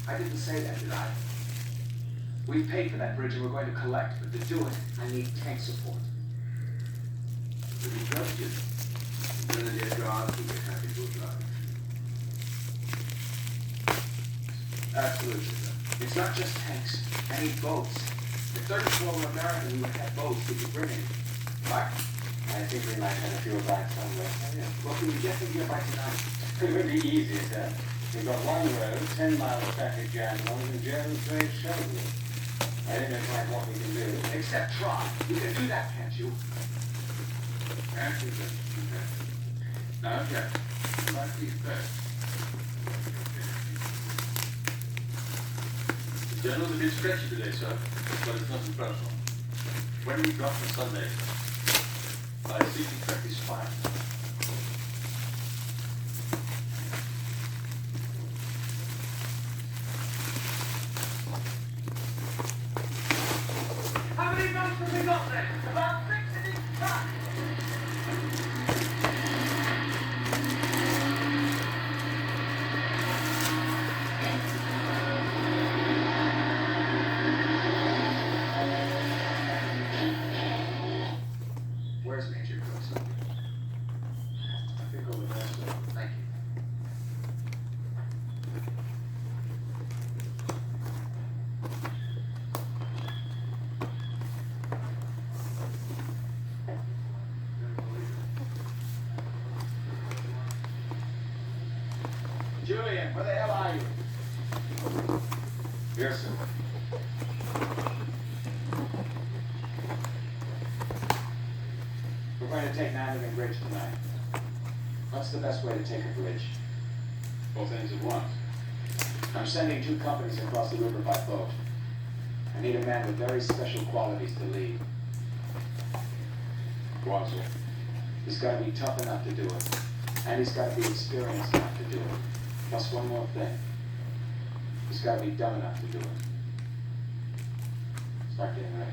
I didn't say that, did I? We paid for that bridge and we're going to collect, but to do it, I need tank support. To be trusted. Grenadier Guards will be happy to oblige. Absolutely, sir. It's not just tanks. I need boats. If 34 were American, we would have boats we could bring in. What? I think we might have a few back somewhere. Oh, yeah. Well, can we get them here by tonight? It would be easy, sir. We've got one road, 10 miles of traffic jam along the Jones Grade shoulder. I don't know quite what we can do. Except try. You can do that, can't you? Actually, okay. Now, Jack, like these first. The journal's a bit stretchy today, sir, but it's nothing personal. When we drop on Sunday, I see the track is fine. How many boats have we got there? About 6 in each truck. Where's Major Cook? I think over there, sir. Thank you. Julian, where the hell are you? Here, sir. We're going to take Nottingham Bridge tonight. What's the best way to take a bridge? Both ends at once. I'm sending 2 companies across the river by boat. I need a man with very special qualities to lead. Go on, sir. He's got to be tough enough to do it. And he's got to be experienced enough to do it. Plus one more thing. He's got to be dumb enough to do it. Start getting ready.